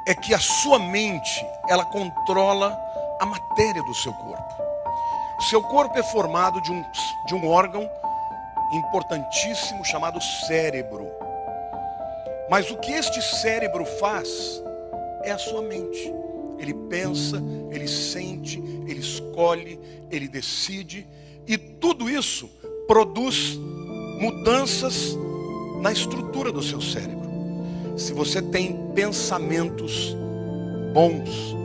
é que a sua mente, ela controla a matéria do seu corpo. O seu corpo é formado de um órgão importantíssimo chamado cérebro. Mas o que este cérebro faz é a sua mente. Ele pensa, ele sente, ele escolhe, ele decide. E tudo isso produz mudanças na estrutura do seu cérebro. Se você tem pensamentos bons,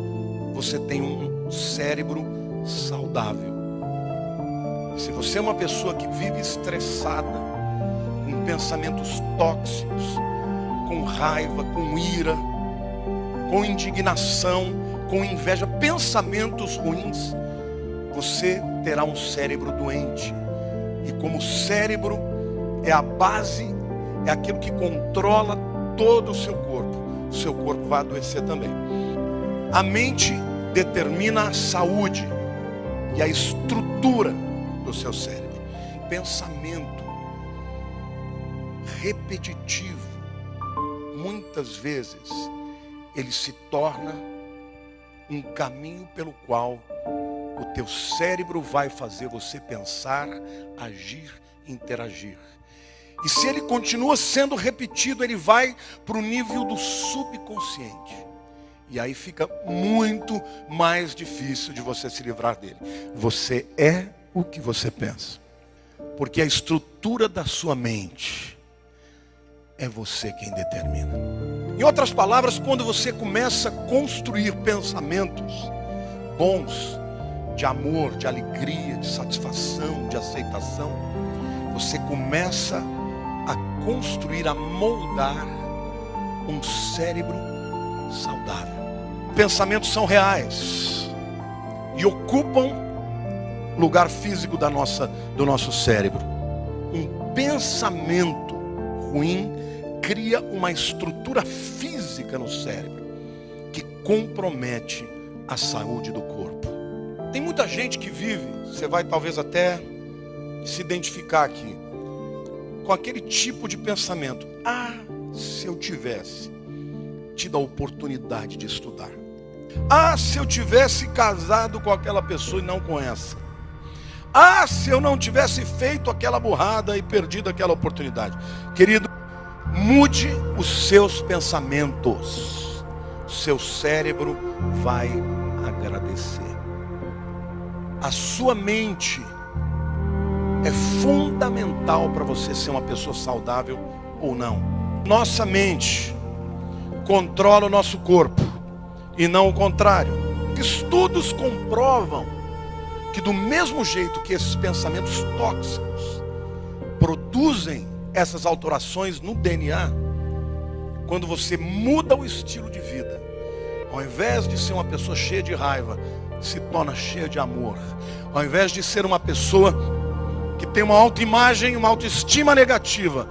você tem um cérebro saudável. Se você é uma pessoa que vive estressada, com pensamentos tóxicos, com raiva, com ira, com indignação, com inveja, pensamentos ruins, você terá um cérebro doente. E como o cérebro é a base, é aquilo que controla todo o seu corpo vai adoecer também. A mente determina a saúde e a estrutura do seu cérebro. Pensamento repetitivo, muitas vezes, ele se torna um caminho pelo qual o teu cérebro vai fazer você pensar, agir, interagir. E se ele continua sendo repetido, ele vai para o nível do subconsciente. E aí fica muito mais difícil de você se livrar dele. Você é o que você pensa. Porque a estrutura da sua mente é você quem determina. Em outras palavras, quando você começa a construir pensamentos bons, de amor, de alegria, de satisfação, de aceitação, você começa a construir, a moldar um cérebro saudável. Pensamentos são reais e ocupam lugar físico do nosso cérebro. Um pensamento ruim cria uma estrutura física no cérebro que compromete a saúde do corpo. Tem muita gente que vive, você vai talvez até se identificar aqui, com aquele tipo de pensamento: ah, se eu tivesse tido a oportunidade de estudar. Ah, se eu tivesse casado com aquela pessoa e não com essa. Ah, se eu não tivesse feito aquela burrada e perdido aquela oportunidade. Querido, mude os seus pensamentos. O seu cérebro vai agradecer. A sua mente é fundamental para você ser uma pessoa saudável ou não. Nossa mente controla o nosso corpo e não o contrário. Estudos comprovam que do mesmo jeito que esses pensamentos tóxicos produzem essas alterações no DNA, quando você muda o estilo de vida, ao invés de ser uma pessoa cheia de raiva, se torna cheia de amor. Ao invés de ser uma pessoa que tem uma autoimagem, uma autoestima negativa,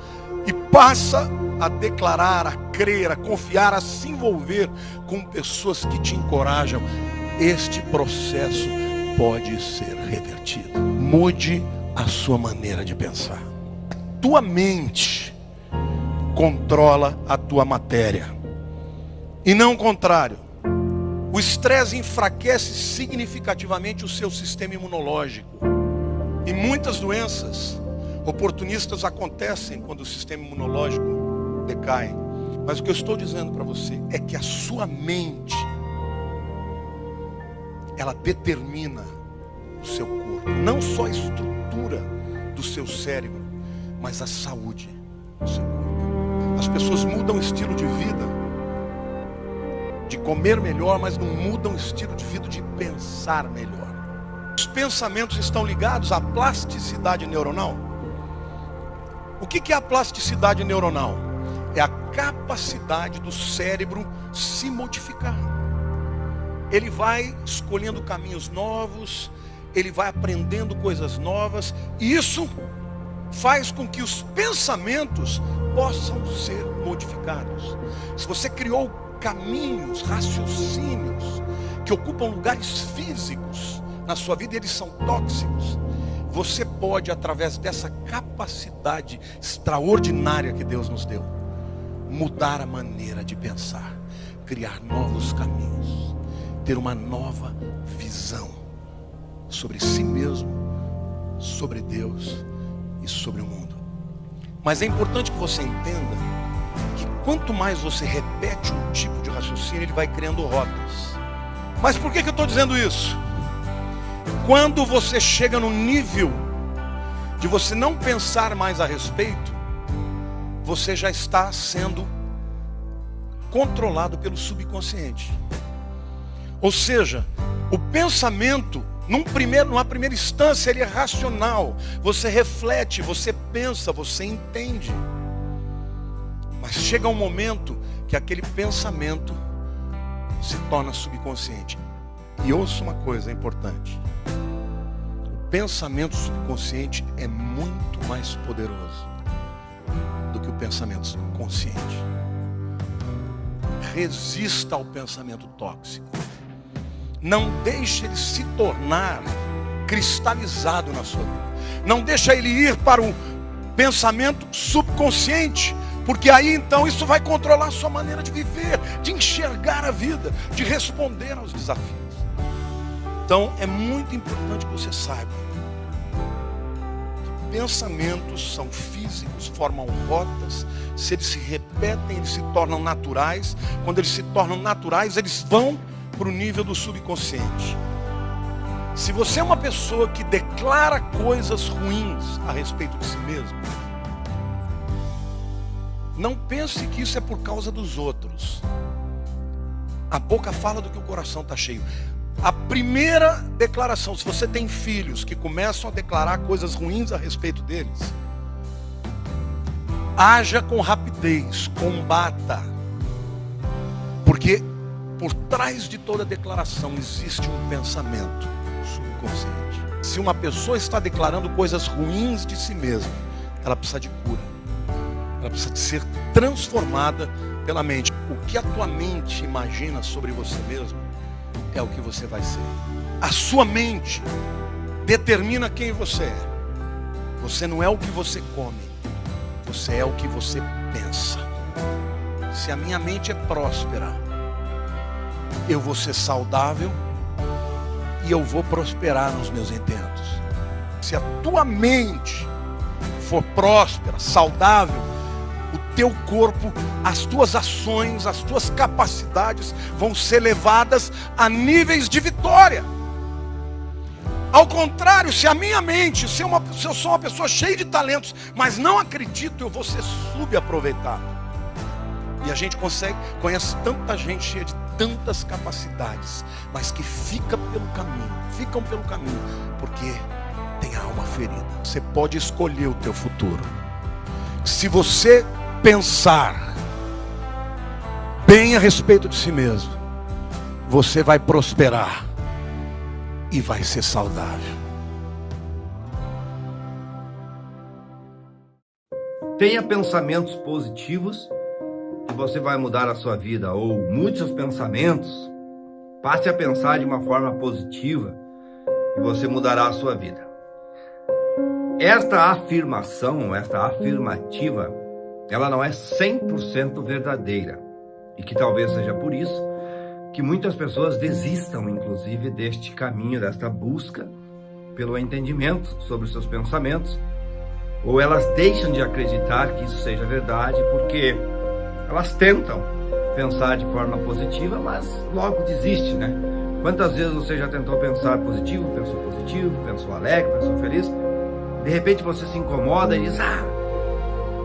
e passa a declarar, a crer, a confiar, a se envolver com pessoas que te encorajam, este processo pode ser revertido. Mude a sua maneira de pensar. A tua mente controla a tua matéria e não o contrário. O estresse enfraquece significativamente o seu sistema imunológico. E muitas doenças oportunistas acontecem quando o sistema imunológico decai. Mas o que eu estou dizendo para você é que a sua mente, ela determina o seu corpo. Não só a estrutura do seu cérebro, mas a saúde do seu corpo. As pessoas mudam o estilo de vida, de comer melhor, mas não mudam o estilo de vida de pensar melhor. Os pensamentos estão ligados à plasticidade neuronal. O que é a plasticidade neuronal? É a capacidade do cérebro se modificar. Ele vai escolhendo caminhos novos, ele vai aprendendo coisas novas, e isso faz com que os pensamentos possam ser modificados. Se você criou caminhos, raciocínios que ocupam lugares físicos na sua vida, eles são tóxicos, você pode, através dessa capacidade extraordinária que Deus nos deu, mudar a maneira de pensar. criar novos caminhos, ter uma nova visão sobre si mesmo, sobre Deus e sobre o mundo. Mas é importante que você entenda que quanto mais você repete um tipo de raciocínio, ele vai criando rotas. Mas por que eu estou dizendo isso? Quando você chega no nível de você não pensar mais a respeito, você já está sendo controlado pelo subconsciente. Ou seja, o pensamento, numa primeira instância, ele é racional. Você reflete, você pensa, você entende. Mas chega um momento que aquele pensamento se torna subconsciente. E ouça uma coisa importante. O pensamento subconsciente é muito mais poderoso do que o pensamento consciente. Resista ao pensamento tóxico. Não deixe ele se tornar cristalizado na sua vida. Não deixe ele ir para o pensamento subconsciente, porque aí então isso vai controlar a sua maneira de viver, de enxergar a vida, de responder aos desafios. Então é muito importante que você saiba que pensamentos são físicos, formam rotas. Se eles se repetem, eles se tornam naturais. Quando eles se tornam naturais, eles vão para o nível do subconsciente. Se você é uma pessoa que declara coisas ruins a respeito de si mesmo, não pense que isso é por causa dos outros. A boca fala do que o coração está cheio. A primeira declaração, se você tem filhos que começam a declarar coisas ruins a respeito deles, haja com rapidez, combata. Porque por trás de toda declaração existe um pensamento subconsciente. Se uma pessoa está declarando coisas ruins de si mesma, ela precisa de cura. Ela precisa de ser transformada pela mente. O que a tua mente imagina sobre você mesmo é o que você vai ser. A sua mente determina quem você é. Você não é o que você come, você é o que você pensa. Se a minha mente é próspera, eu vou ser saudável e eu vou prosperar nos meus intentos. Se a tua mente for próspera, saudável, o teu corpo, as tuas ações, as tuas capacidades vão ser levadas a níveis de vitória. Ao contrário, se a minha mente, se eu sou uma pessoa cheia de talentos, mas não acredito, eu vou ser subaproveitado. E a gente conhece tanta gente cheia de tantas capacidades, mas que ficam pelo caminho, porque tem a alma ferida. Você pode escolher o teu futuro. Se você pensar bem a respeito de si mesmo, você vai prosperar e vai ser saudável. Tenha pensamentos positivos que você vai mudar a sua vida, ou mude seus pensamentos, passe a pensar de uma forma positiva e você mudará a sua vida. Esta afirmação, esta afirmativa, ela não é 100% verdadeira, e que talvez seja por isso que muitas pessoas desistam, inclusive, deste caminho, desta busca pelo entendimento sobre os seus pensamentos, ou elas deixam de acreditar que isso seja verdade, porque elas tentam pensar de forma positiva, mas logo desiste, né? Quantas vezes você já tentou pensar positivo, pensou alegre, pensou feliz? De repente você se incomoda e diz: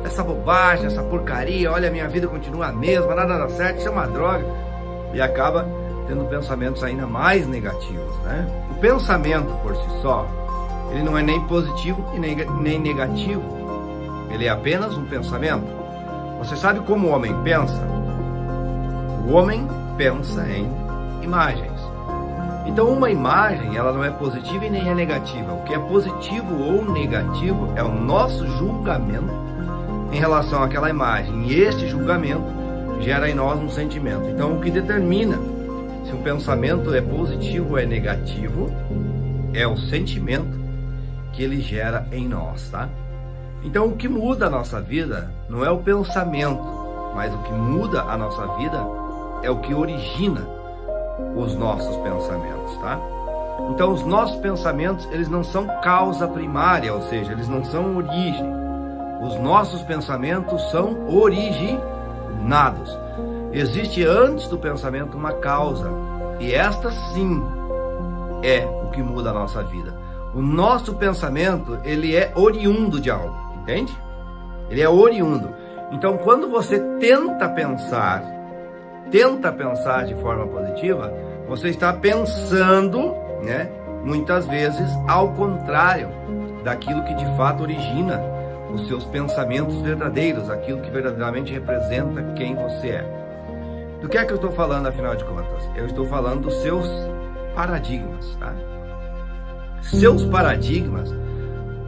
essa bobagem, essa porcaria, olha, a minha vida continua a mesma, nada dá certo, isso é uma droga. E acaba tendo pensamentos ainda mais negativos, né? O pensamento por si só, ele não é nem positivo e nem negativo. Ele é apenas um pensamento. Você sabe como o homem pensa? O homem pensa em imagens. Então uma imagem, ela não é positiva e nem é negativa. O que é positivo ou negativo é o nosso julgamento em relação àquela imagem. E este julgamento gera em nós um sentimento. Então o que determina se o pensamento é positivo ou é negativo é o sentimento que ele gera em nós, tá? Então o que muda a nossa vida não é o pensamento, mas o que muda a nossa vida é o que origina os nossos pensamentos, tá? Então, os nossos pensamentos, eles não são causa primária, ou seja, eles não são origem. Os nossos pensamentos são originados. Existe antes do pensamento uma causa, e esta sim é o que muda a nossa vida. O nosso pensamento, ele é oriundo de algo, entende? Ele é oriundo. Então, quando você tenta pensar de forma positiva, você está pensando, né, muitas vezes ao contrário daquilo que de fato origina os seus pensamentos verdadeiros, aquilo que verdadeiramente representa quem você é. Do que é que eu estou falando, afinal de contas? Eu estou falando dos seus paradigmas, tá? Seus paradigmas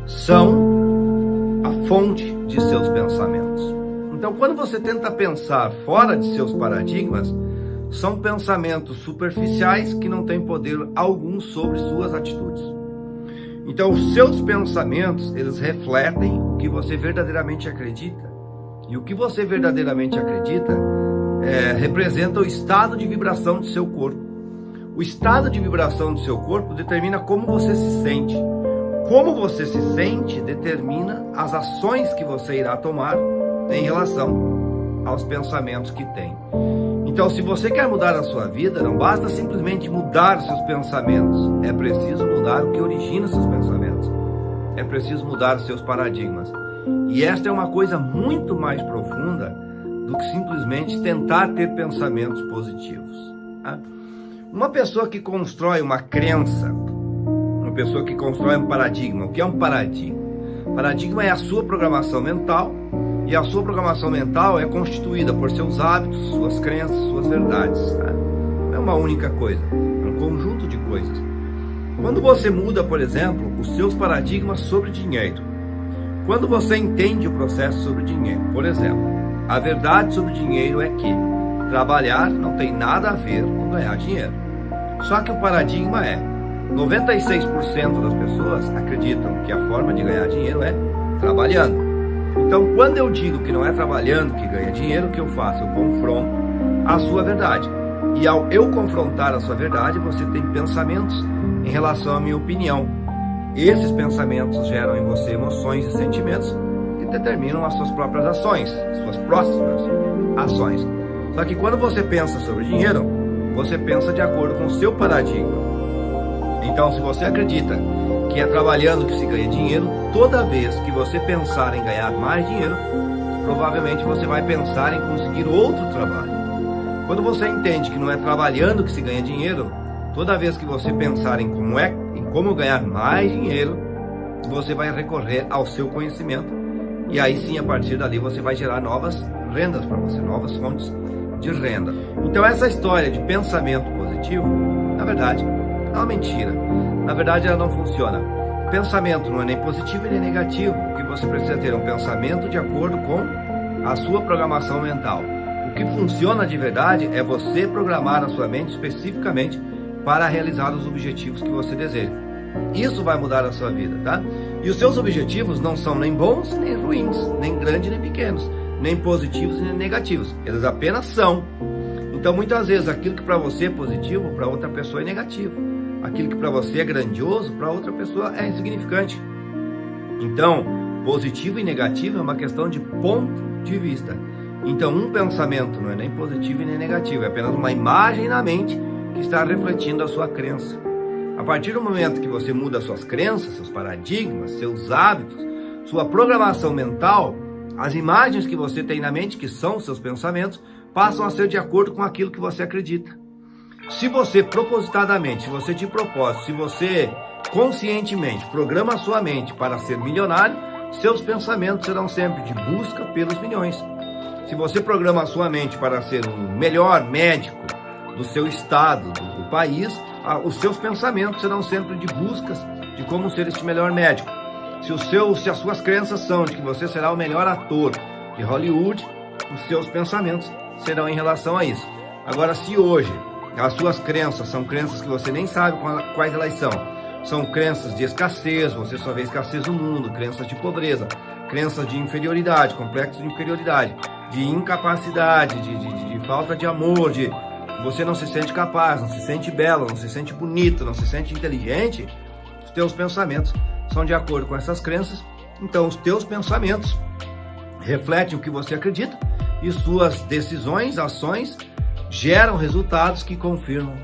são a fonte de seus pensamentos. Então, quando você tenta pensar fora de seus paradigmas, são pensamentos superficiais que não têm poder algum sobre suas atitudes. Então, os seus pensamentos, eles refletem o que você verdadeiramente acredita. E o que você verdadeiramente acredita representa o estado de vibração do seu corpo. O estado de vibração do seu corpo determina como você se sente. Como você se sente determina as ações que você irá tomar em relação aos pensamentos que tem. Então, se você quer mudar a sua vida, não basta simplesmente mudar seus pensamentos. É preciso mudar o que origina seus pensamentos. É preciso mudar os seus paradigmas. E esta é uma coisa muito mais profunda do que simplesmente tentar ter pensamentos positivos. Tá? Uma pessoa que constrói uma crença, uma pessoa que constrói um paradigma. O que é um paradigma? Paradigma é a sua programação mental. E a sua programação mental é constituída por seus hábitos, suas crenças, suas verdades. Tá? Não é uma única coisa, é um conjunto de coisas. Quando você muda, por exemplo, os seus paradigmas sobre dinheiro, quando você entende o processo sobre dinheiro, por exemplo, a verdade sobre dinheiro é que trabalhar não tem nada a ver com ganhar dinheiro. Só que o paradigma é 96% das pessoas acreditam que a forma de ganhar dinheiro é trabalhando. Então, quando eu digo que não é trabalhando que ganha dinheiro, o que eu faço? Eu confronto a sua verdade. E ao eu confrontar a sua verdade, você tem pensamentos em relação à minha opinião. Esses pensamentos geram em você emoções e sentimentos que determinam as suas próprias ações, suas próximas ações. Só que quando você pensa sobre dinheiro, você pensa de acordo com o seu paradigma. Então, se você acredita que é trabalhando que se ganha dinheiro, toda vez que você pensar em ganhar mais dinheiro, provavelmente você vai pensar em conseguir outro trabalho. Quando você entende que não é trabalhando que se ganha dinheiro, toda vez que você pensar em como ganhar mais dinheiro, você vai recorrer ao seu conhecimento. E aí sim, a partir dali, você vai gerar novas rendas para você, novas fontes de renda. Então, essa história de pensamento positivo, na verdade, é uma mentira. Na verdade, ela não funciona. Pensamento não é nem positivo nem negativo. O que você precisa ter é um pensamento de acordo com a sua programação mental. O que funciona de verdade é você programar a sua mente especificamente para realizar os objetivos que você deseja. Isso vai mudar a sua vida, tá? E os seus objetivos não são nem bons nem ruins, nem grandes nem pequenos, nem positivos nem negativos. Eles apenas são. Então, muitas vezes, aquilo que para você é positivo, para outra pessoa é negativo. Aquilo que para você é grandioso, para outra pessoa é insignificante. Então, positivo e negativo é uma questão de ponto de vista. Então, um pensamento não é nem positivo e nem negativo, é apenas uma imagem na mente que está refletindo a sua crença. A partir do momento que você muda suas crenças, seus paradigmas, seus hábitos, sua programação mental, as imagens que você tem na mente, que são os seus pensamentos, passam a ser de acordo com aquilo que você acredita. Se você propositadamente, se você de propósito, se você conscientemente programa a sua mente para ser milionário, seus pensamentos serão sempre de busca pelos milhões. Se você programa a sua mente para ser o melhor médico do seu estado, do país, os seus pensamentos serão sempre de buscas de como ser este melhor médico. Se as suas crenças são de que você será o melhor ator de Hollywood, os seus pensamentos serão em relação a isso. Agora, se hoje as suas crenças são crenças que você nem sabe quais elas são. São crenças de escassez, você só vê escassez no mundo, crenças de pobreza, crenças de inferioridade, complexo de inferioridade. de incapacidade, de falta de amor, de você não se sente capaz, não se sente belo, não se sente bonito, não se sente inteligente, os teus pensamentos são de acordo com essas crenças. Então os teus pensamentos refletem o que você acredita e suas decisões, ações geram resultados que confirmam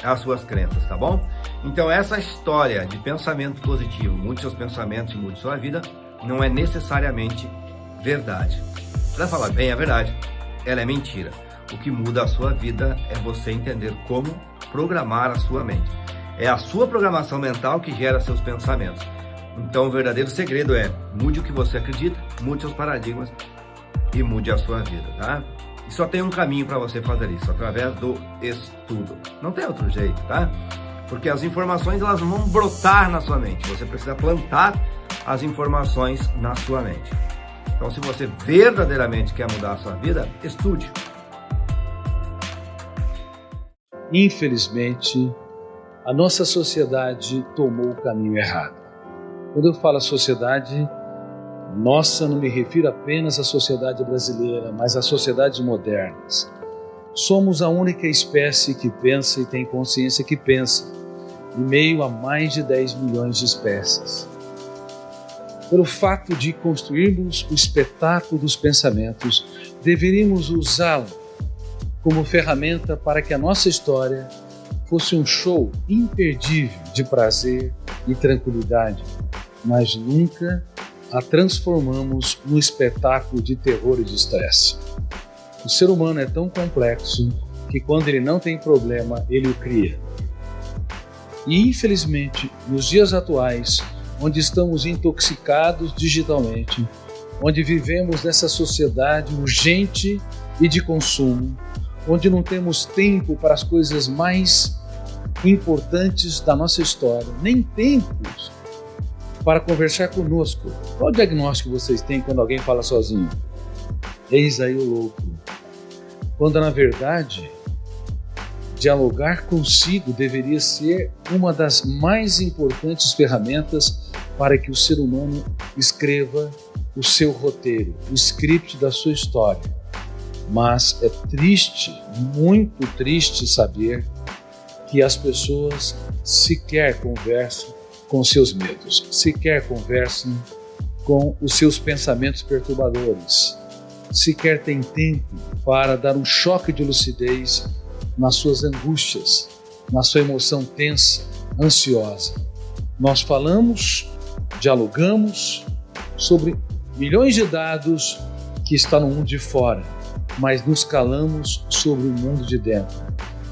as suas crenças, tá bom? Então essa história de pensamento positivo, mude seus pensamentos e mude sua vida, não é necessariamente verdade. Para falar bem a verdade, ela é mentira. O que muda a sua vida é você entender como programar a sua mente. É a sua programação mental que gera seus pensamentos. Então o verdadeiro segredo é: mude o que você acredita, mude seus paradigmas e mude a sua vida, tá? E só tem um caminho para você fazer isso, através do estudo. Não tem outro jeito, tá? Porque as informações, elas vão brotar na sua mente. Você precisa plantar as informações na sua mente. Então, se você verdadeiramente quer mudar a sua vida, estude. Infelizmente, a nossa sociedade tomou o caminho errado. Quando eu falo sociedade, nossa, não me refiro apenas à sociedade brasileira, mas às sociedades modernas. Somos a única espécie que pensa e tem consciência que pensa, em meio a mais de 10 milhões de espécies. Pelo fato de construirmos o espetáculo dos pensamentos, deveríamos usá-lo como ferramenta para que a nossa história fosse um show imperdível de prazer e tranquilidade, mas nunca a transformamos num espetáculo de terror e de estresse. O ser humano é tão complexo que quando ele não tem problema, ele o cria. E infelizmente, nos dias atuais, onde estamos intoxicados digitalmente, onde vivemos nessa sociedade urgente e de consumo, onde não temos tempo para as coisas mais importantes da nossa história, nem tempos para conversar conosco. Qual diagnóstico vocês têm quando alguém fala sozinho? Eis aí o louco. Quando na verdade, dialogar consigo deveria ser uma das mais importantes ferramentas para que o ser humano escreva o seu roteiro, o script da sua história. Mas é triste, muito triste saber que as pessoas sequer conversam com seus medos, sequer conversam com os seus pensamentos perturbadores, sequer têm tempo para dar um choque de lucidez nas suas angústias, na sua emoção tensa, ansiosa. Nós falamos, dialogamos sobre milhões de dados que estão no mundo de fora, mas nos calamos sobre o mundo de dentro.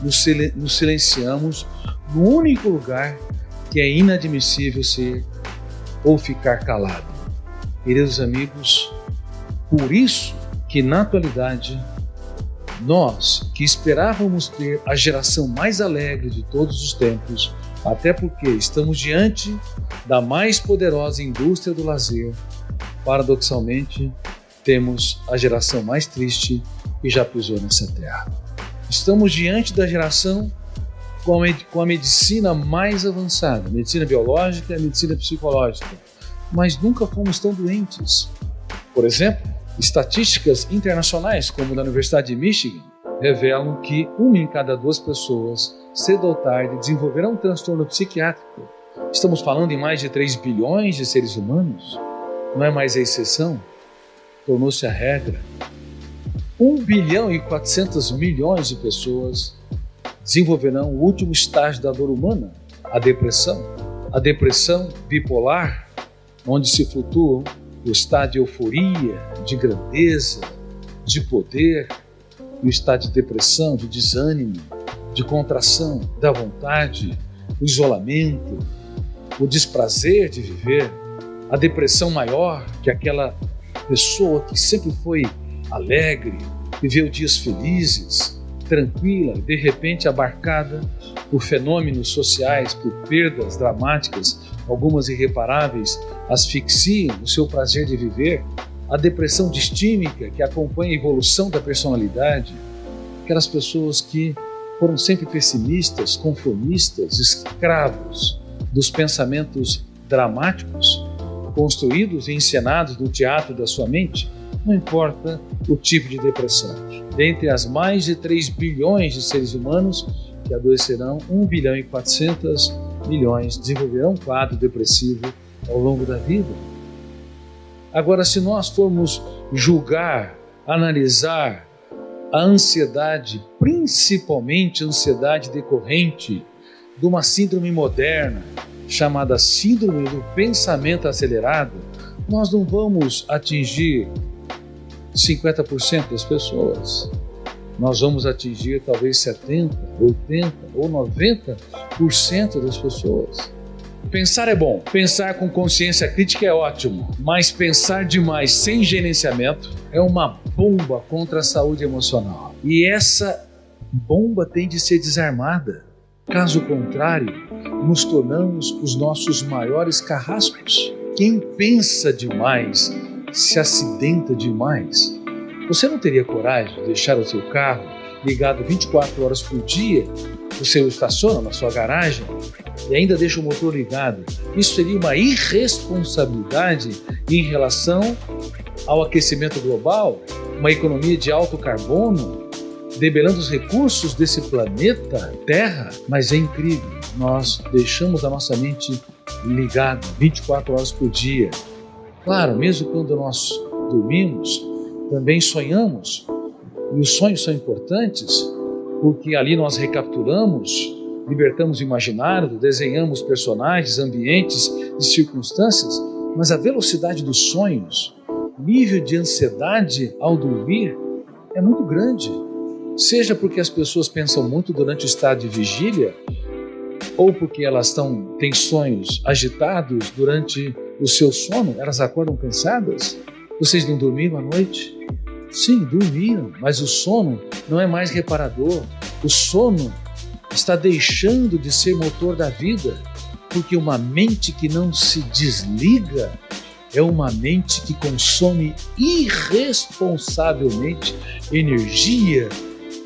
Nos silenciamos no único lugar que é inadmissível ser ou ficar calado. Queridos amigos, por isso que na atualidade, nós que esperávamos ter a geração mais alegre de todos os tempos, até porque estamos diante da mais poderosa indústria do lazer, paradoxalmente, temos a geração mais triste que já pisou nessa terra. Estamos diante da geração com a medicina mais avançada, a medicina biológica e a medicina psicológica, mas nunca fomos tão doentes. Por exemplo, estatísticas internacionais, como da Universidade de Michigan, revelam que 1 em cada 2 pessoas, cedo ou tarde, desenvolverá um transtorno psiquiátrico. Estamos falando em mais de 3 bilhões de seres humanos. Não é mais a exceção, tornou-se a regra. 1 bilhão e 400 milhões de pessoas desenvolverão o último estágio da dor humana, a depressão. A depressão bipolar, onde se flutuam o estado de euforia, de grandeza, de poder, e o estado de depressão, de desânimo, de contração da vontade, o isolamento, o desprazer de viver, a depressão maior, que é aquela pessoa que sempre foi alegre, viveu dias felizes, tranquila, de repente abarcada por fenômenos sociais, por perdas dramáticas, algumas irreparáveis, asfixiam o seu prazer de viver, a depressão distímica que acompanha a evolução da personalidade, aquelas pessoas que foram sempre pessimistas, conformistas, escravos dos pensamentos dramáticos, construídos e encenados no teatro da sua mente. Não importa o tipo de depressão. Dentre as mais de 3 bilhões de seres humanos que adoecerão, 1 bilhão e 400 milhões desenvolverão um quadro depressivo ao longo da vida. Agora, se nós formos julgar, analisar a ansiedade, principalmente a ansiedade decorrente de uma síndrome moderna, chamada síndrome do pensamento acelerado, nós não vamos atingir 50% das pessoas. Nós vamos atingir talvez 70%, 80% ou 90% das pessoas. Pensar é bom, pensar com consciência crítica é ótimo, mas pensar demais sem gerenciamento é uma bomba contra a saúde emocional. E essa bomba tem de ser desarmada. Caso contrário, nos tornamos os nossos maiores carrascos. Quem pensa demais se acidenta demais. Você não teria coragem de deixar o seu carro ligado 24 horas por dia? Você o estaciona na sua garagem e ainda deixa o motor ligado. Isso seria uma irresponsabilidade em relação ao aquecimento global, uma economia de alto carbono, debelando os recursos desse planeta Terra. Mas é incrível, nós deixamos a nossa mente ligada 24 horas por dia. Claro, mesmo quando nós dormimos, também sonhamos, e os sonhos são importantes, porque ali nós recapturamos, libertamos o imaginário, desenhamos personagens, ambientes e circunstâncias, mas a velocidade dos sonhos, nível de ansiedade ao dormir é muito grande. Seja porque as pessoas pensam muito durante o estado de vigília, ou porque elas têm sonhos agitados durante o seu sono, elas acordam cansadas. Vocês não dormiram à noite? Sim, dormiram, mas o sono não é mais reparador. O sono está deixando de ser motor da vida, porque uma mente que não se desliga é uma mente que consome irresponsavelmente energia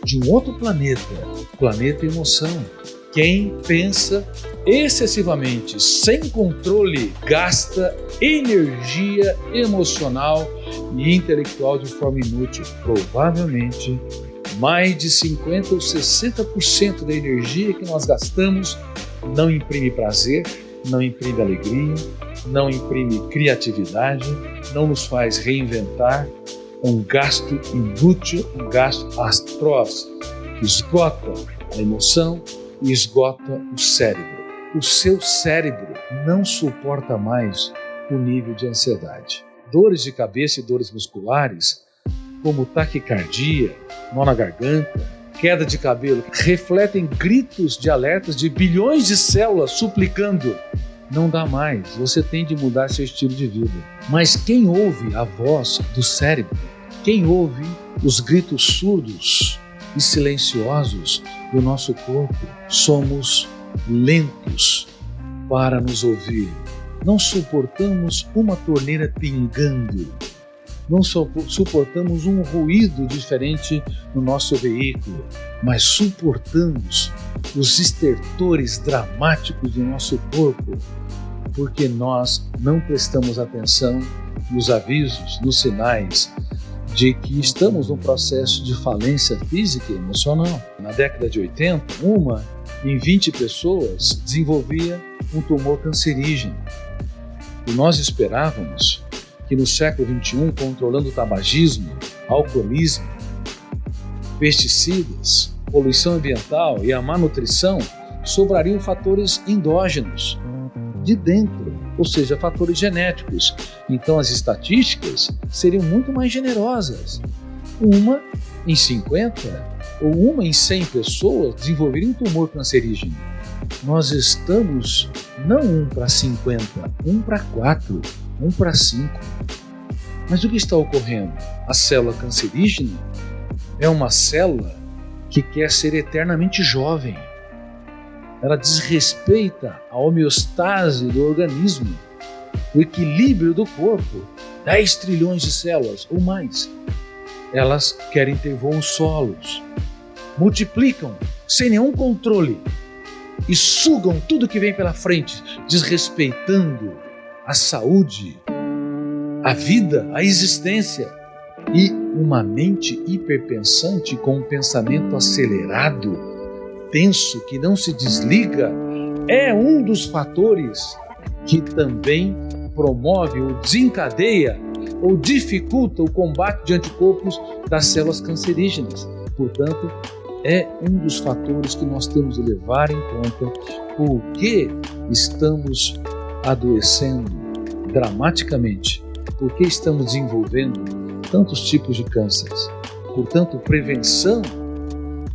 de um outro planeta, planeta emoção. Quem pensa excessivamente, sem controle, gasta energia emocional e intelectual de forma inútil. Provavelmente, mais de 50% ou 60% da energia que nós gastamos não imprime prazer, não imprime alegria, não imprime criatividade, não nos faz reinventar. Um gasto inútil, um gasto atroz, que esgota a emoção e esgota o cérebro. O seu cérebro não suporta mais o nível de ansiedade. Dores de cabeça e dores musculares, como taquicardia, nó na garganta, queda de cabelo, refletem gritos de alertas de bilhões de células suplicando: não dá mais, você tem de mudar seu estilo de vida. Mas quem ouve a voz do cérebro, quem ouve os gritos surdos e silenciosos do nosso corpo, somos lentos para nos ouvir. Não suportamos uma torneira pingando, não suportamos um ruído diferente no nosso veículo, mas suportamos os estertores dramáticos do nosso corpo, porque nós não prestamos atenção nos avisos, nos sinais de que estamos num processo de falência física e emocional. Na década de 80, uma em 20 pessoas desenvolvia um tumor cancerígeno. E nós esperávamos que no século XXI, controlando o tabagismo, alcoolismo, pesticidas, poluição ambiental e a má nutrição, sobrariam fatores endógenos, de dentro, ou seja, fatores genéticos. Então as estatísticas seriam muito mais generosas. Uma em 50 ou uma em 100 pessoas desenvolverem um tumor cancerígeno. Nós estamos não 1 para 50, 1 para 4, 1 para 5. Mas o que está ocorrendo? A célula cancerígena é uma célula que quer ser eternamente jovem. Ela desrespeita a homeostase do organismo, o equilíbrio do corpo. 10 trilhões de células ou mais. Elas querem ter voos solos, multiplicam sem nenhum controle e sugam tudo que vem pela frente, desrespeitando a saúde, a vida, a existência. E uma mente hiperpensante com um pensamento acelerado, tenso, que não se desliga, é um dos fatores que também promove ou desencadeia ou dificulta o combate de anticorpos das células cancerígenas. Portanto, é um dos fatores que nós temos de levar em conta porque estamos adoecendo dramaticamente, porque estamos desenvolvendo tantos tipos de cânceres. Portanto, prevenção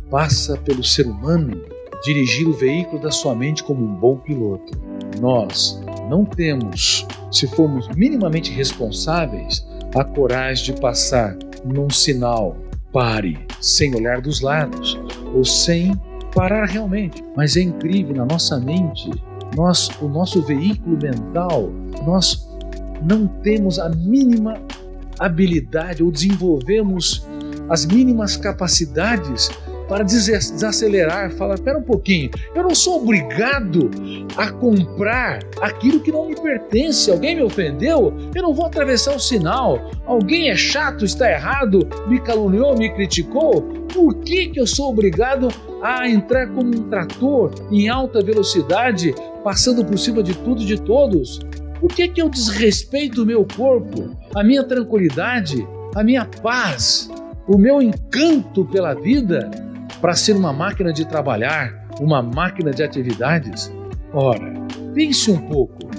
passa pelo ser humano dirigir o veículo da sua mente como um bom piloto. Nós não temos, se formos minimamente responsáveis, a coragem de passar num sinal pare, sem olhar dos lados, ou sem parar realmente. Mas é incrível, na nossa mente, o nosso veículo mental, nós não temos a mínima habilidade ou desenvolvemos as mínimas capacidades para desacelerar, falar, espera um pouquinho, eu não sou obrigado a comprar aquilo que não me pertence. Alguém me ofendeu, eu não vou atravessar o sinal. Alguém é chato, está errado, me caluniou, me criticou. Por que eu sou obrigado a entrar como um trator em alta velocidade, passando por cima de tudo e de todos? Por que eu desrespeito o meu corpo, a minha tranquilidade, a minha paz, o meu encanto pela vida, para ser uma máquina de trabalhar, uma máquina de atividades? Ora, pense um pouco.